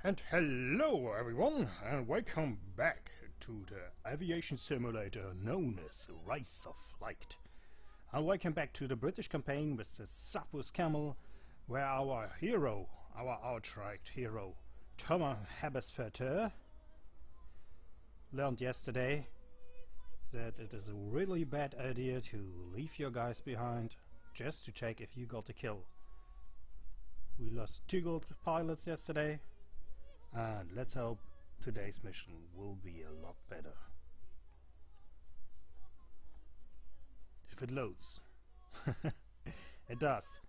And hello everyone, and welcome back to the aviation simulator known as Rise of Flight. And welcome back to the British campaign with the Southwest Camel, where our hero, our outright hero, Thomas Habesvetter, learned yesterday that it is a really bad idea to leave your guys behind just to check if you got a kill. We lost 2 gold pilots yesterday, and let's hope today's mission will be a lot better. If it loads. It does.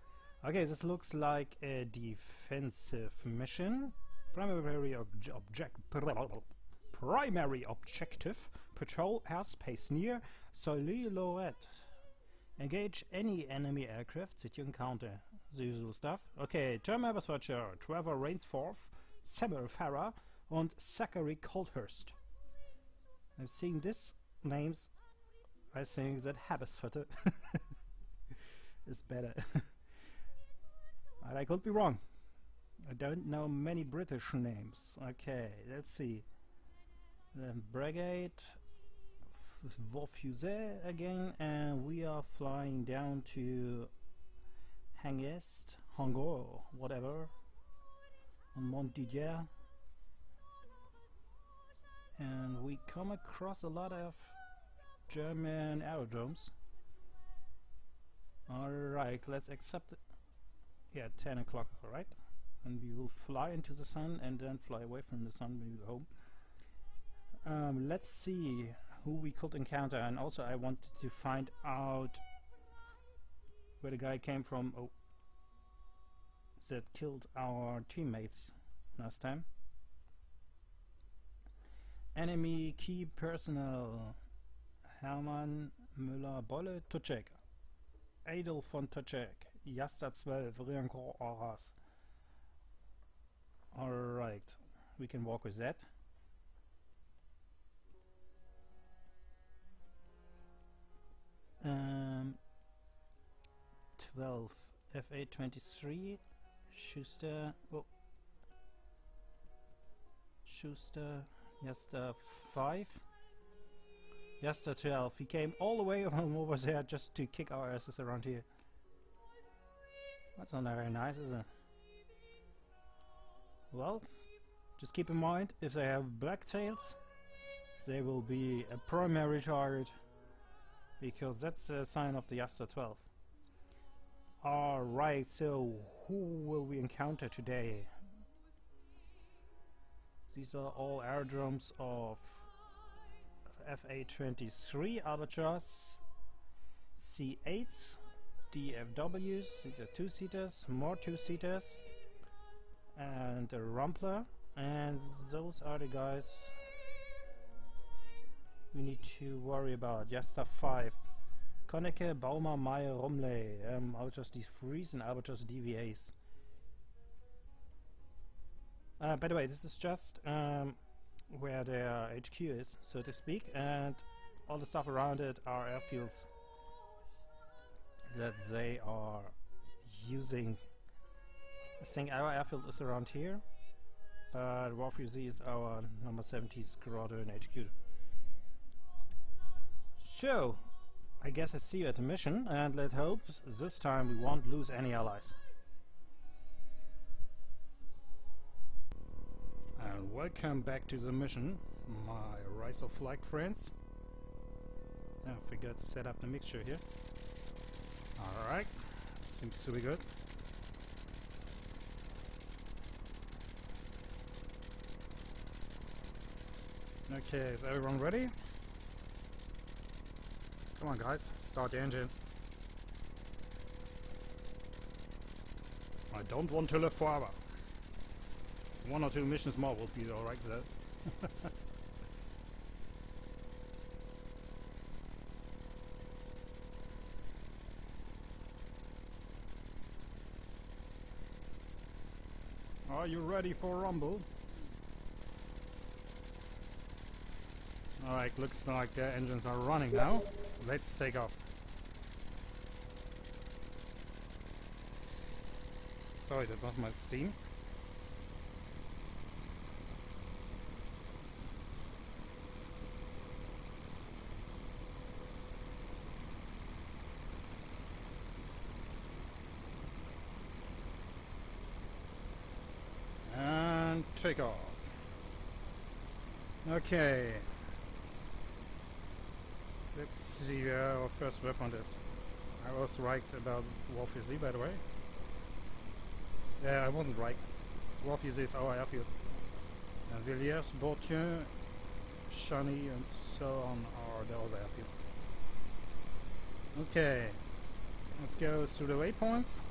Okay, this looks like a defensive mission. Primary objective: patrol airspace near Soleil-Lorette. Engage any enemy aircraft that you encounter. The usual stuff. Okay, Thomas Habesvetter, Trevor Rainsforth, Samuel Farah und Zachary Coldhurst. I'm seeing these names. I think that Habesvetter is better. But I could be wrong. I don't know many British names. Okay, let's see. The Brigade Dwarf-Elvish again, and we are flying down to Hangest, Hangor, whatever, on Mont Didier, and we come across a lot of German aerodromes. Alright, let's accept it. Yeah, 10 o'clock, alright, and we will fly into the sun and then fly away from the sun when we go home. Let's see who we could encounter, and also I wanted to find out where the guy came from. Oh, that killed our teammates last time. Enemy key personnel: Hermann Müller-Bolle, Tuchek, Adel von Tuchek, Jasta 12, Rollercoaster Aras. Alright, we can walk with that. 12 F823 Schuster. Oh, Schuster. Jasta 5. Jasta 12. He came all the way from over there just to kick our asses around here. That's not very nice, is it? Well, just keep in mind, if they have black tails, they will be a primary target, because that's a sign of the Jasta 12. Alright, so who will we encounter today? These are all aerodromes of FA-23 Albatross, C8, DFWs, these are 2-seaters, more 2-seaters, and a Rumpler, and those are the guys we need to worry about. Jasta 5. Konnecke, Baumer, Meyer, Rumley, Albatross D3s and Albatross DVAs. By the way, this is just where their HQ is, so to speak, and all the stuff around it are airfields that they are using. I think our airfield is around here, but Dwarf-Elvish is our number 70 Squadron HQ. So, I guess I see you at the mission, and let's hope this time we won't lose any allies. And welcome back to the mission, my Rise of Flight friends. I forgot to set up the mixture here. Alright, seems to be good. Okay, is everyone ready? Come on guys, start the engines. I don't want to live forever. 1 or 2 missions more will be alright though. Are you ready for rumble? Alright, looks like their engines are running now. Let's take off. Sorry, that was my steam. take off. Okay. Let's see where our first weapon is. I was right about Dwarf-Elvish, by the way. Yeah, I wasn't right. Dwarf-Elvish is our airfield. And Villiers, Beautien, Chani and so on are the other airfields. Okay. Let's go through the waypoints.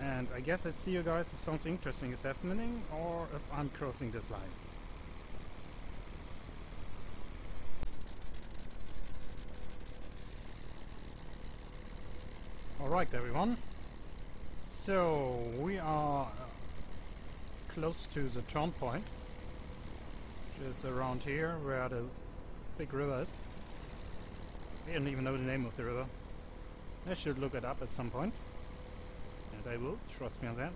And I guess I see you guys if something interesting is happening or if I'm crossing this line. Alright everyone, so we are close to the turn point, which is around here where the big river is. I don't even know the name of the river. I should look it up at some point, and I will, trust me on that.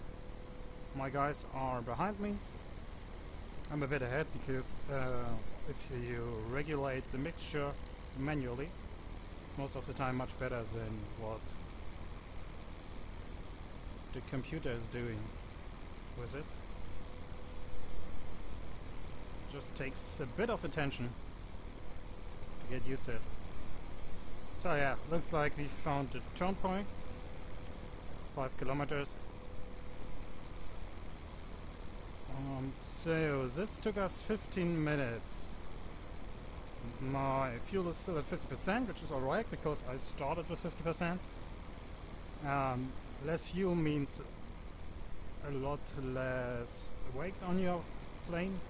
My guys are behind me. I'm a bit ahead because if you regulate the mixture manually, it's most of the time much better than what the computer is doing with it. Just takes a bit of attention to get used to it. So yeah, looks like we found the turn point. 5 kilometers. So this took us 15 minutes. My fuel is still at 50%, which is alright because I started with 50%. Less fuel means a lot less weight on your plane,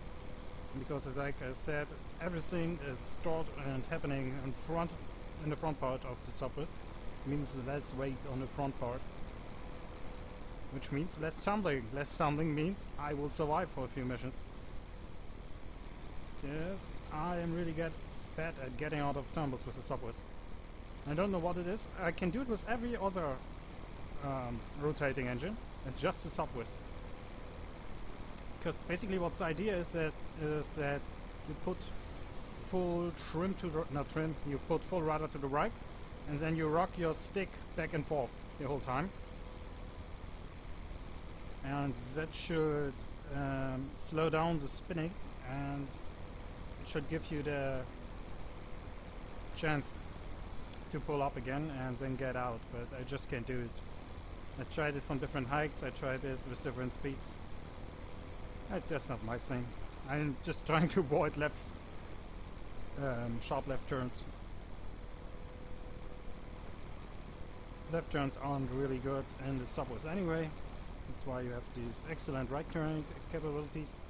because like I said, everything is stored and happening in the front part of the subway. Means less weight on the front part, which means less tumbling. Less tumbling means I will survive for a few missions. Yes, I am really bad at getting out of tumbles with the subways. I don't know what it is. I can do it with every other rotating engine. It's just the subways. Because basically what's the idea is that you put full trim to the, not trim, you put full rudder to the right, and then you rock your stick back and forth the whole time. And that should slow down the spinning, and it should give you the chance to pull up again and then get out, but I just can't do it. I tried it from different heights, I tried it with different speeds. It's just not my thing. I'm just trying to avoid sharp left turns. Left turns aren't really good in the subways anyway. That's why you have these excellent right turning capabilities.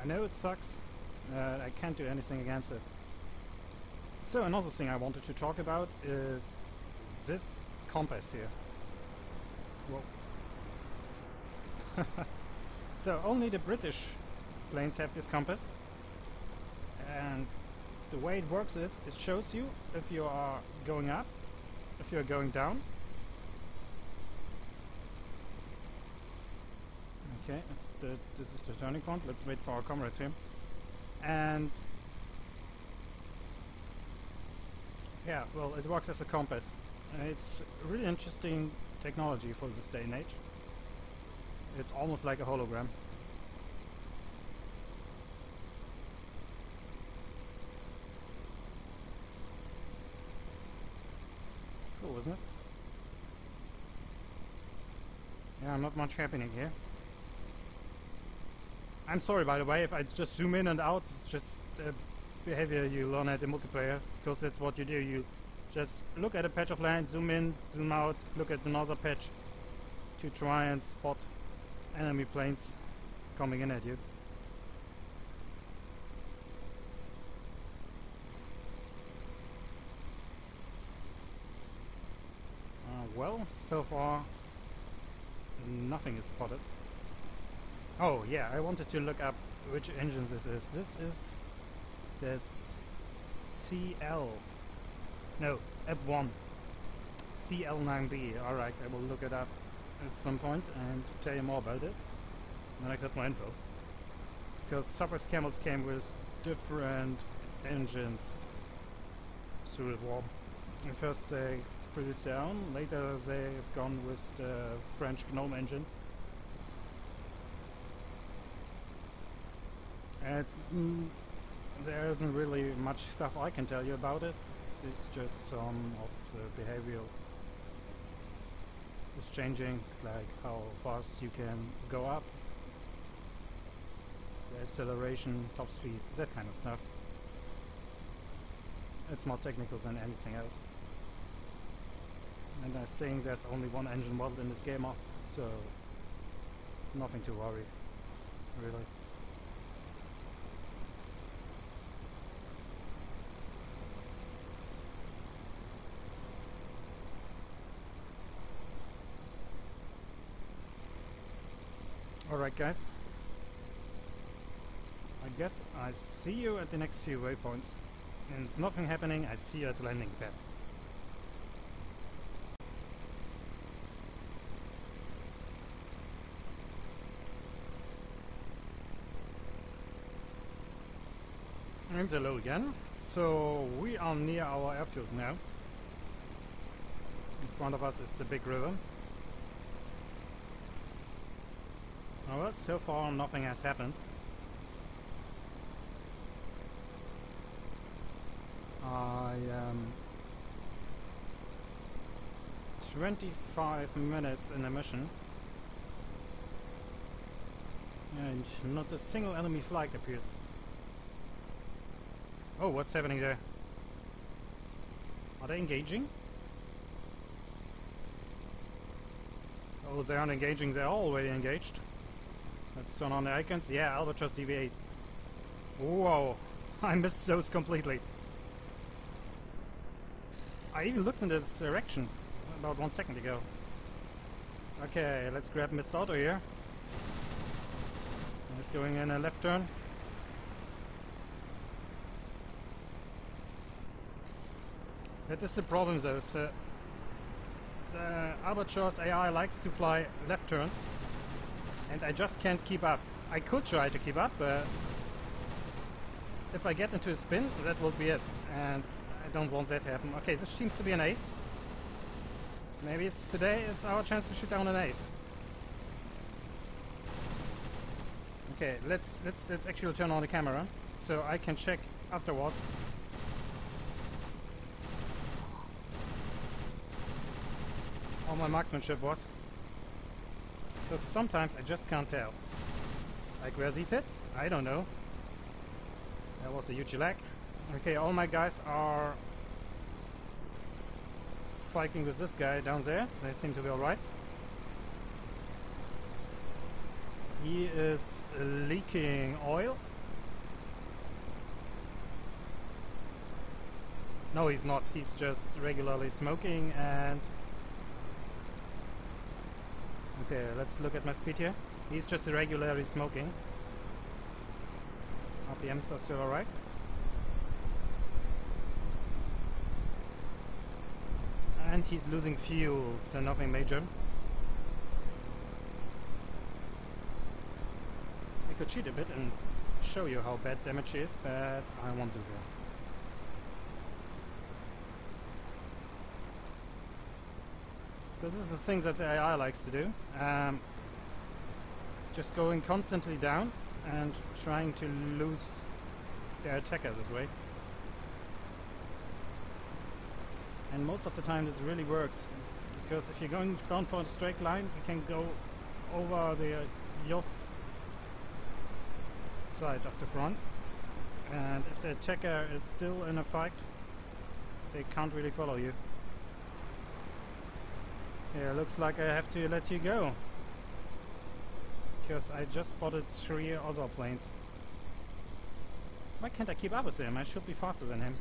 I know it sucks. I can't do anything against it. So another thing I wanted to talk about is this compass here. Whoa. So only the British planes have this compass, and the way it works is it shows you if you are going up, if you are going down. Okay, this is the turning point. Let's wait for our comrades here. And yeah, well, it works as a compass. It's really interesting technology for this day and age. It's almost like a hologram. Cool, isn't it? Yeah, not much happening here. I'm sorry, by the way, if I just zoom in and out. It's just behavior you learn at the multiplayer, because that's what you do. You just look at a patch of land, zoom in, zoom out, look at another patch to try and spot enemy planes coming in at you. Well, so far nothing is spotted. Oh yeah, I wanted to look up which engine this is. This is the CL. No, F1. CL9B. Alright, I will look it up at some point and tell you more about it when I got more info. Because Dwarf Camels came with different engines through the war. And first they produced their own, later they've gone with the French Gnome engines. It's there isn't really much stuff I can tell you about it. It's just some of the behavior is changing, like how fast you can go up, the acceleration, top speed, that kind of stuff. It's more technical than anything else. And I think there's only one engine model in this game, so nothing to worry, really. Alright guys, I guess I see you at the next few waypoints, and if nothing happening, I see you at the landing pad. And hello again. So we are near our airfield now. In front of us is the big river. Well, so far nothing has happened. I am 25 minutes in the mission, and not a single enemy flag appeared. Oh, what's happening there? Are they engaging? Oh, they aren't engaging, they're already engaged. Let's turn on the icons. Yeah, Albatross DVAs. Whoa, I missed those completely. I even looked in this direction about 1 second ago. Okay, let's grab Mist Auto here. He's going in a left turn. That is the problem though. So the Albatross AI likes to fly left turns, and I just can't keep up. I could try to keep up, but if I get into a spin, that will be it, and I don't want that to happen. Okay, this seems to be an ace. Maybe it's today is our chance to shoot down an ace. Okay, let's actually turn on the camera so I can check afterwards. How my marksmanship was. Because sometimes I just can't tell. Like where these hits? I don't know. That was a huge lag. Okay, all my guys are fighting with this guy down there. They seem to be alright. He is leaking oil. No, he's not. He's just regularly smoking and... Okay, let's look at my speed here. He's just regularly smoking. RPMs are still alright. And he's losing fuel, so nothing major. I could cheat a bit and show you how bad damage is, but I won't do that. So this is the thing that the AI likes to do. Just going constantly down and trying to lose their attacker this way. And most of the time this really works, because if you're going down for a straight line, you can go over the Yoff side of the front, and if the attacker is still in a fight, they can't really follow you. Yeah, looks like I have to let you go, because I just spotted 3 other planes. Why can't I keep up with him? I should be faster than him.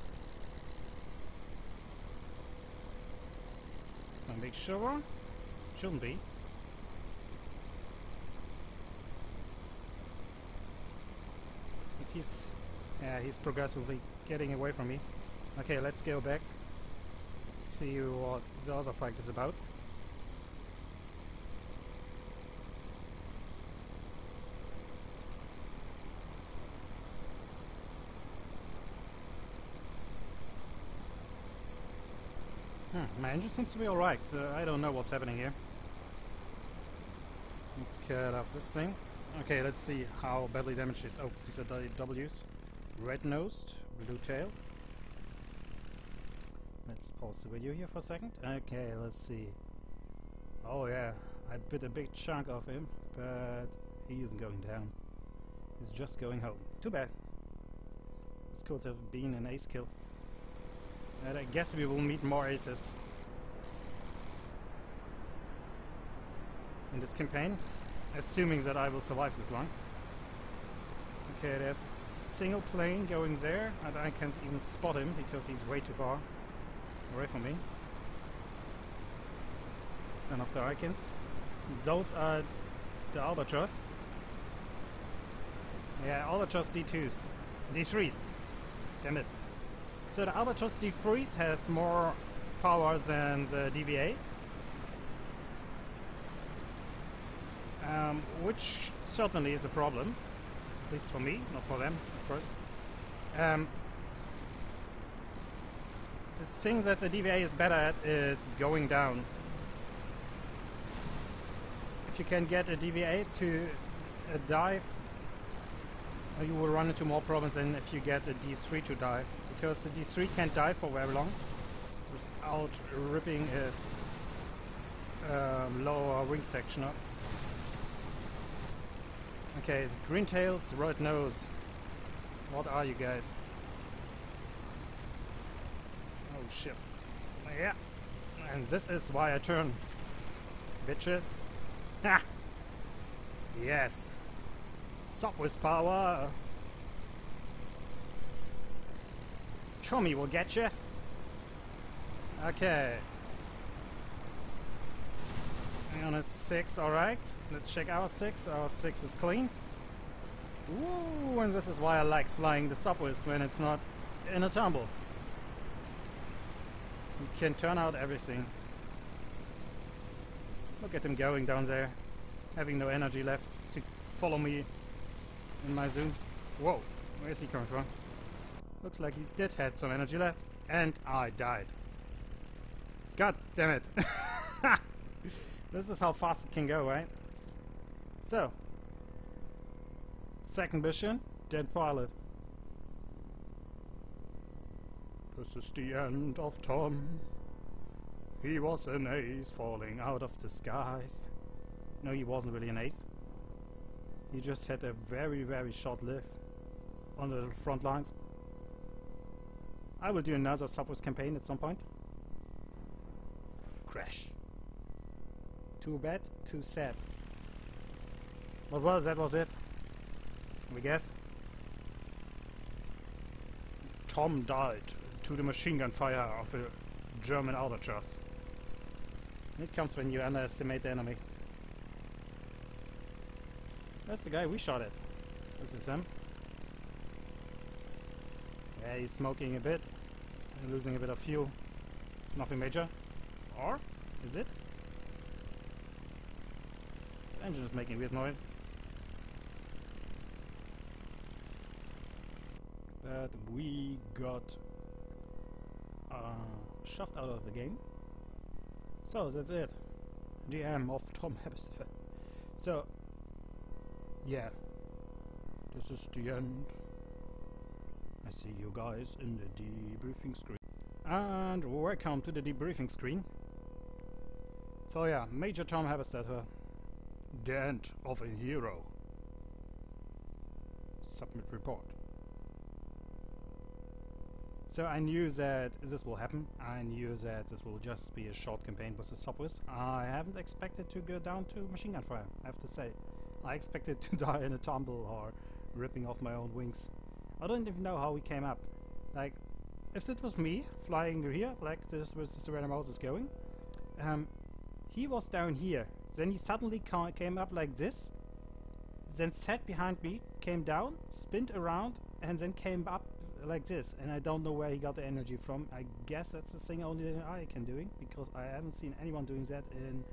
Let's go make sure. Shouldn't be. But he's progressively getting away from me. Okay, let's go back. See what the other fight is about. My engine seems to be alright. I don't know what's happening here. Let's cut off this thing. Okay, let's see how badly damaged is. Oh, these are W's. Red-nosed, blue tail. Let's pause the video here for a second. Okay, let's see. Oh yeah, I bit a big chunk of him, but he isn't going down. He's just going home. Too bad. This could have been an ace kill. And I guess we will meet more aces in this campaign, assuming that I will survive this long. Okay, there's a single plane going there, and I can't even spot him because he's way too far away from me. Son of the Icons. Those are the Albatross. Yeah, Albatross D2s. D3s. Damn it. So the Albatross D3s has more power than the DVA. Which certainly is a problem. At least for me, not for them, of course. The thing that the DVA is better at is going down. If you can get a DVA to dive, you will run into more problems than if you get a D3 to dive, because the D3 can't dive for very long without ripping its lower wing section up. Okay, green tails, red nose. What are you guys? Oh shit. Yeah. And this is why I turn. Bitches. Ha! Yes. Sup with power. Tommy will get you. Okay. On a 6, alright. Let's check our 6. Our 6 is clean. Ooh, and this is why I like flying the subways when it's not in a tumble. You can turn out everything. Look at him going down there, having no energy left to follow me in my zoom. Whoa, where is he coming from? Looks like he did have some energy left, and I died. God damn it. This is how fast it can go, right? So, second mission, dead pilot. This is the end of Tom. He was an ace falling out of the skies. No, he wasn't really an ace. He just had a very, very short live on the front lines. I will do another Subways campaign at some point. Crash. Too bad, too sad. But well, that was it, we guess. Tom died to the machine gun fire of a German Albatross. It comes when you underestimate the enemy. That's the guy we shot at. This is him. Yeah, he's smoking a bit and losing a bit of fuel. Nothing major. Or is it? The engine is making weird noise. But we got shoved out of the game. So that's it. The end of Tom Hebestifer. So yeah, this is the end. I see you guys in the debriefing screen. And welcome to the debriefing screen. So yeah, Major Tom Hebestifer. The end of a hero. Submit report. So I knew that this will happen. I knew that this will just be a short campaign with the Subways. I haven't expected to go down to machine gun fire, I have to say. I expected to die in a tumble or ripping off my own wings. I don't even know how we came up. Like, if it was me flying here, like this was where the mouse is going, he was down here. Then he suddenly came up like this, then sat behind me, came down, spinned around, and then came up like this. And I don't know where he got the energy from. I guess that's the thing only I can do, because I haven't seen anyone doing that in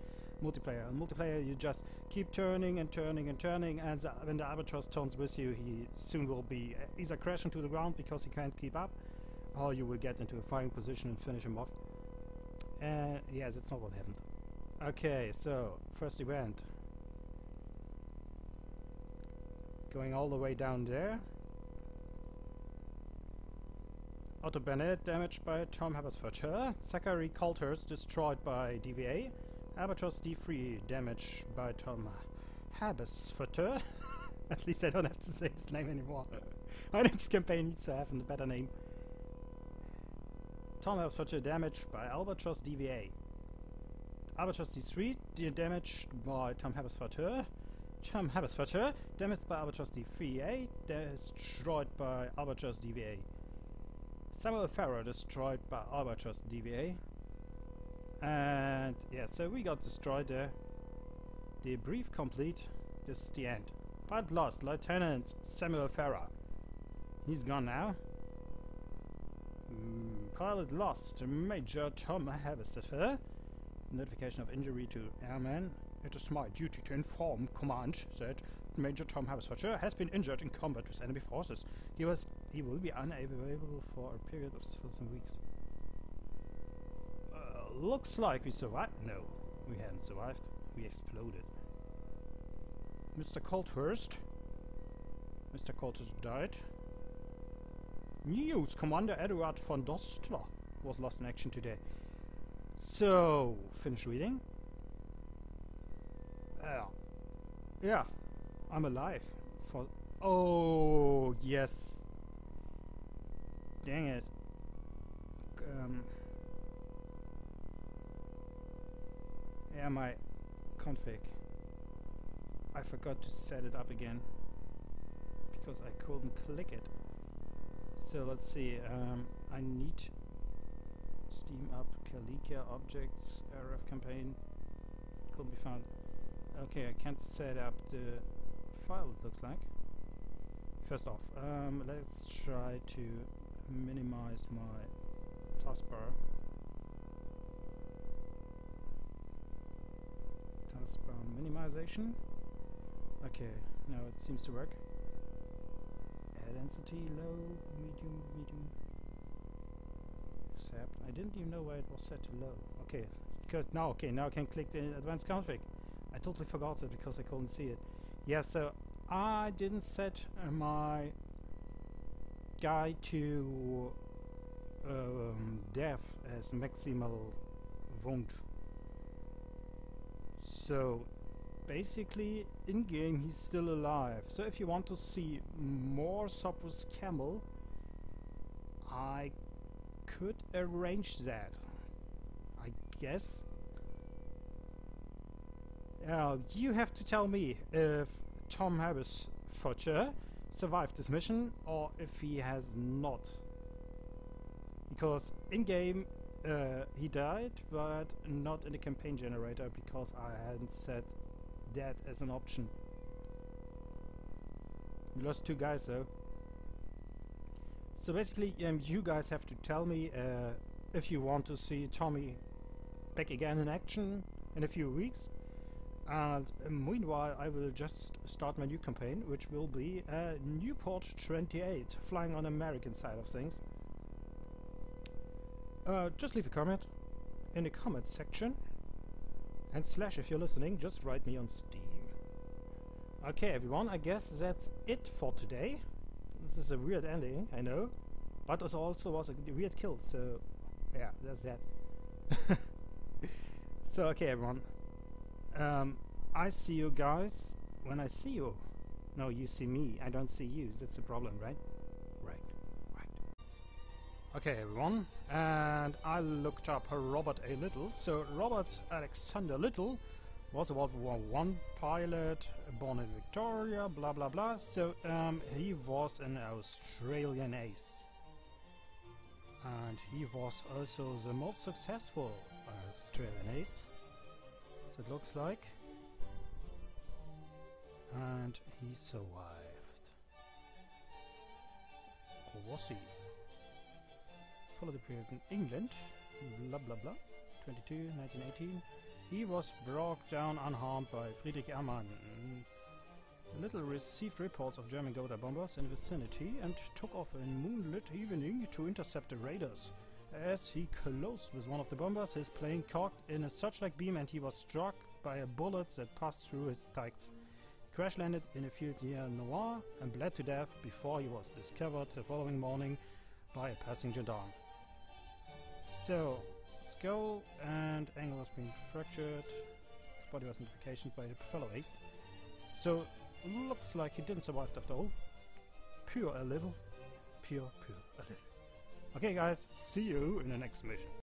multiplayer. In multiplayer, you just keep turning and turning and turning, and when the Albatross turns with you, he soon will be either crashing to the ground because he can't keep up, or you will get into a firing position and finish him off. Yeah, that's not what happened. Okay, so first event. Going all the way down there. Otto Bennett damaged by Tom Habersford. Zachary Coulters destroyed by DVA. Albatross D3 damaged by Tom Habersford. At least I don't have to say his name anymore. My next campaign needs to have a better name. Tom Habersford damaged by Albatross DVA. Albatross D3 damaged by Tom Habersford. Tom Habersford damaged by Albatross D3A. Destroyed by Albatross DVA. Samuel Farrow destroyed by Albatross DVA. And yeah, so we got destroyed there. Debrief complete. This is the end. Pilot lost, Lieutenant Samuel Farrow. He's gone now. Pilot lost, Major Tom Habersford. Notification of injury to airman. It is my duty to inform command that Major Tom Habersford has been injured in combat with enemy forces. He will be unavailable for a period of some weeks. Looks like we survived. No, we hadn't survived. We exploded. Mr. Colthurst. Mr. Colthurst died. News: Commander Eduard von Dostler was lost in action today. So, finish reading. Yeah, I'm alive. Oh, yes. Dang it. Yeah, my config. I forgot to set it up again because I couldn't click it. So let's see. I need Steam up Kalika objects RF campaign. Couldn't be found. Okay, I can't set up the file. It looks like. First off, let's try to minimize my taskbar. Taskbar minimization. Okay, now it seems to work. Air density low, medium. Accept. I didn't even know why it was set to low. Okay, because now I can click the advanced config. I totally forgot it because I couldn't see it. Yeah, so I didn't set my guide to dev as maximal wound. So basically in game he's still alive. So if you want to see more sub with Camel, I could arrange that, I guess. You have to tell me if Tom Habersford survived this mission or if he has not. Because in game he died, but not in the campaign generator because I hadn't set that as an option. We lost 2 guys though. So basically you guys have to tell me if you want to see Tommy back again in action in a few weeks. And meanwhile I will just start my new campaign, which will be Newport 28, flying on the American side of things. Just leave a comment in the comments section, and / if you're listening, just write me on Steam. Okay everyone, I guess that's it for today. This is a weird ending, I know, but it also was a weird kill, so yeah, there's that. So okay everyone, I see you guys when I see you. No, you see me, I don't see you. That's the problem, right? Right. Okay everyone, and I looked up Robert A. Little. So Robert Alexander Little was a World War I pilot, born in Victoria, blah blah blah. So he was an Australian ace. And he was also the most successful Australian ace. So it looks like. And he survived. Or was he? Followed the period in England, blah blah blah, 22, 1918. He was brought down unharmed by Friedrich Ehrmann. Little received reports of German Gotha bombers in the vicinity and took off in moonlit evening to intercept the raiders. As he closed with one of the bombers, his plane caught in a searchlight beam and he was struck by a bullet that passed through his sights. crash landed in a field near Noir and bled to death before he was discovered the following morning by a passing gendarme. So, skull and ankle was being fractured. His body was identified by the fellow ace. So, looks like he didn't survive after all. Pure a little. Pure a little. Okay guys, see you in the next mission.